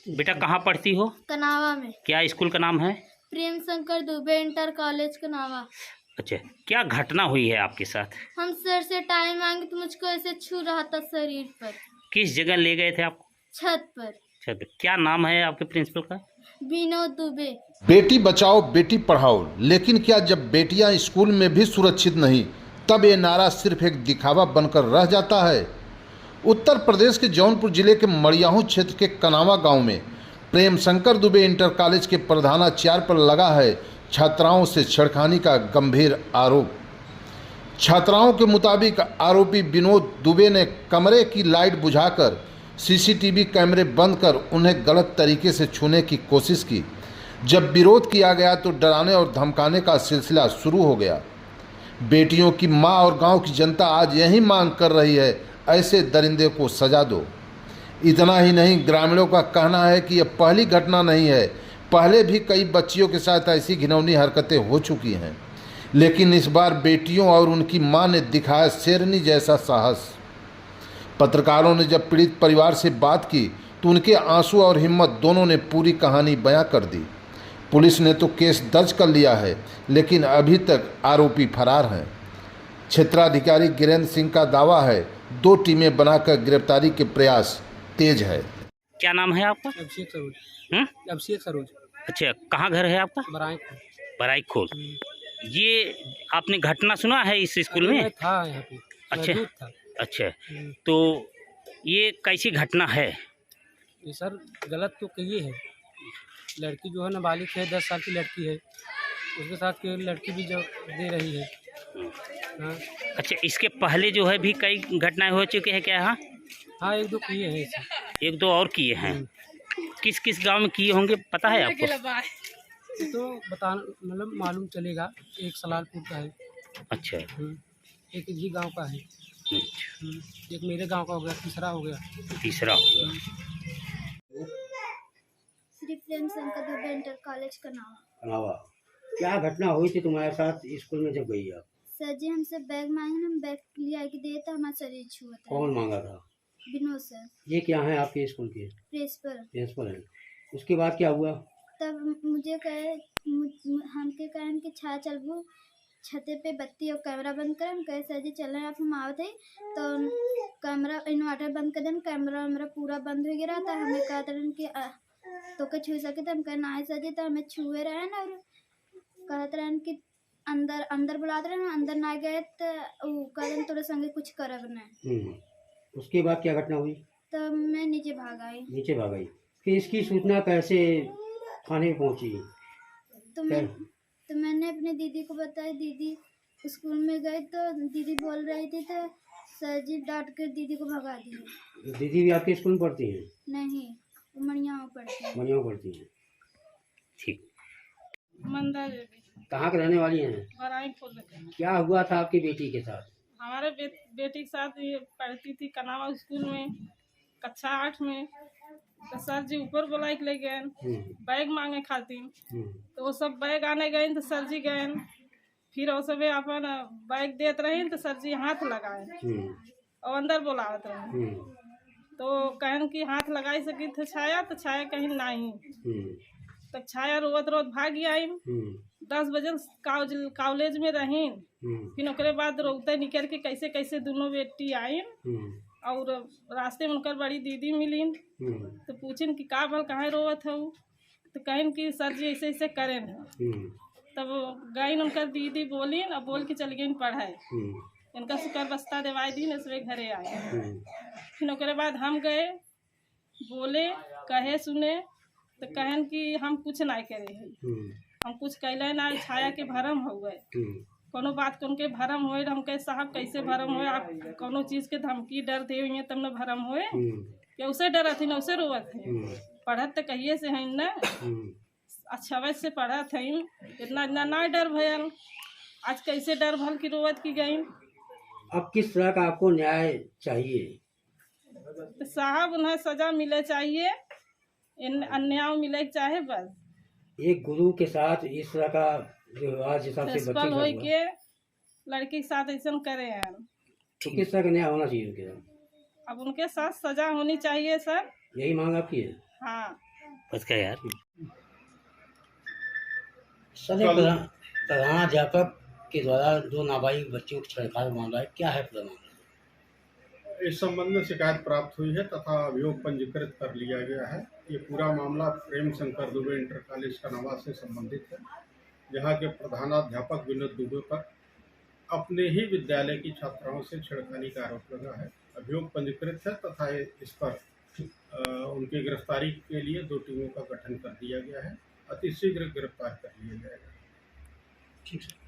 बेटा कहाँ पढ़ती हो? कनावा में। क्या स्कूल का नाम है? Prem Shankar Dubey inter college कनावा। अच्छा, क्या घटना हुई है आपके साथ? हम सर से टाइम मांगे तो मुझको ऐसे छू रहा था शरीर पर। किस जगह ले गए थे आपको? छत पर। छत पे। क्या नाम है आपके प्रिंसिपल का? विनोद दुबे। बेटी बचाओ बेटी पढ़ाओ, लेकिन क्या जब बेटियां स्कूल में भी सुरक्षित नहीं, तब ये नारा सिर्फ एक दिखावा बनकर रह जाता है? उत्तर प्रदेश के जौनपुर जिले के मड़ियाहू क्षेत्र के कनावा गांव में प्रेम शंकर दुबे इंटर कॉलेज के प्रधानाचार्य पर लगा है छात्राओं से छेड़खानी का गंभीर आरोप। छात्राओं के मुताबिक आरोपी विनोद दुबे ने कमरे की लाइट बुझाकर सीसीटीवी कैमरे बंद कर उन्हें गलत तरीके से छूने की कोशिश की। जब विरोध किया गया तो डराने और धमकाने का सिलसिला शुरू हो गया। बेटियों की मां और गांव की जनता आज यही मांग कर रही है, ऐसे दरिंदे को सजा दो। इतना ही नहीं, ग्रामीणों का कहना है कि यह पहली घटना नहीं है, पहले भी कई बच्चियों के साथ ऐसी घिनौनी हरकतें हो चुकी हैं, लेकिन इस बार बेटियों और उनकी मां ने दिखाया शेरनी जैसा साहस। पत्रकारों ने जब पीड़ित परिवार से बात की तो उनके आंसू और हिम्मत दोनों ने पूरी कहानी बयां कर दी। पुलिस ने तो केस दर्ज कर लिया है, लेकिन अभी तक आरोपी फरार हैं। क्षेत्राधिकारी गिरेंद्र सिंह का दावा है 2 टीमें बनाकर गिरफ्तारी के प्रयास तेज है। क्या नाम है आपका? अभिषेक सरोज। अभिषेक सरोज। अच्छा, कहाँ घर है आपका? बराई खोल। ये आपने घटना सुना है इस स्कूल में? था यहाँ पे। अच्छा था। अच्छा, तो ये कैसी घटना है? ये सर गलत तो कही है। लड़की जो है नाबालिग है, 10 साल की लड़की है, उसके साथ कोई लड़की भी जो दे रही है। हाँ। अच्छा, इसके पहले जो है भी कई घटनाएं हो चुकी है क्या? हाँ हाँ, 1-2 किए हैं ऐसे। 1-2 और किए हैं। किस किस गांव में किए होंगे पता है आपको? ये तो मतलब मालूम चलेगा। एक सलालपुर का है। अच्छा। एक ही गांव का है। एक मेरे गांव का हो गया, तीसरा हो गया। Shri Prem Shankar Dubey inter college कनावा। क्या घटना हुई थी तुम्हारे साथ स्कूल में जब गई आप? सर जी हमसे बैग मांगे, हम बैग लिया के दिए तो हमारा शरीर छुआ था। कौन मांगा था? विनोद सर। ये क्या है आपके स्कूल के? प्रिंसिपल है। उसके बाद क्या हुआ? तब मुझे कहे हमके कहे कि छा चलबू छते पे बत्ती और कैमरा बंद कर। हम कहे सर जी चल रहे हैं, आप हम आवत है तो कैमरा इन्वर्टर बंद कर दें। कैमरा हमारा पूरा बंद हो गया था। हमें कहते रहे कि तो के छू सके तो हम कहे ना सर जी, तो हमें छुए रहे ना और कहते रहे कि अंदर अंदर बुलाते रहे। अंदर ना गए तो कहते तोरे संगे कुछ करब नहीं। उसके बाद क्या घटना हुई? तो मैं नीचे भाग आई। फिर इसकी सूचना कैसे थाने में पहुंची? तो मैंने अपने दीदी को बताया। दीदी स्कूल में गए तो दीदी बोल रही थी तो सर जी डांट कर दीदी को भगा दिए। दीदी भी आपके स्कूल में पढ़ती हैं? नहीं, मड़ियाहू पढ़ती हैं। ठीक। मंदा देवी। कहाँ के रहने वाली हैं? बराई खोल। क्या हुआ था आपकी बेटी के साथ? हमारे बेटी के साथ ये पढ़ती थी कनावा स्कूल में, कक्षा 8 में। तो सर जी ऊपर बुला के ले गए बैग मांगे खातिर। तो वो सब बैग आने गए तो सर जी गए, फिर वो सब अपन बैग देते रहे तो सर जी हाथ लगाए और अंदर बुलावत रहे। तो कहन कि हाथ लगाई सकी थे छाया, तो छाया कहीं नहीं। तो छाया रोवत रोवत भागी आई। 10 बजे कॉलेज में रही। फिर ओकरे बाद रोते निकल के कैसे कैसे दोनों बेटी आई और रास्ते में उनकर बड़ी दीदी मिली। तो पूछिन कि का भल कहाँ रोवत हो? तो कहें कि सर जी ऐसे ऐसे करें। तब गई उनकर दीदी बोली और बोल के चल गई पढ़ाए। इनका शुक्र बस्ता दवाई दी न सुबह घरे आए। फिर ओकरे बाद हम गए, बोले कहे सुने तो कहन कि हम कुछ नहीं करे हैं, हम कुछ कैले ना। छाया के भरम हो गए, कोनो बात को उनके भरम होए। हम कहे साहब कैसे भरम होए? आप कोनो चीज़ के धमकी डर दे हुई तब न भरम होए। या उसे डर थी न उसे रोवत है। पढ़त तो कहिए से हैं न, अच्छा वैसे से पढ़त हैं, इतना ना डर भयल। आज कैसे डर भल की रोवत की गई। अब किस तरह का आपको न्याय चाहिए? तो साहब उन्हें सजा मिले चाहिए, अन्याय मिले चाहे बस। एक गुरु के साथ इस तरह का जो आज हिसाब से बच्चे हो के लड़की के साथ ऐसा करे हैं, तो किस तरह का न्याय होना चाहिए उनके साथ? अब उनके साथ सजा होनी चाहिए सर। यही मांग आपकी है? हाँ। बच गया यार। सर एक प्रधानाध्यापक के द्वारा 2 नाबालिग बच्चियों को छेड़खानी मामला है, क्या है पूरा मामला? इस संबंध में शिकायत प्राप्त हुई है तथा अभियोग पंजीकृत कर लिया गया है। ये पूरा मामला प्रेम शंकर दुबे इंटर कॉलेज कनावा से संबंधित है, जहाँ के प्रधानाध्यापक विनोद दुबे पर अपने ही विद्यालय की छात्राओं से छेड़खानी का आरोप लगा है। अभियोग पंजीकृत है तथा इस पर उनकी गिरफ्तारी के लिए 2 टीमों का गठन कर दिया गया है। अतिशीघ्र गिरफ्तार कर लिया जाएगा। ठीक है।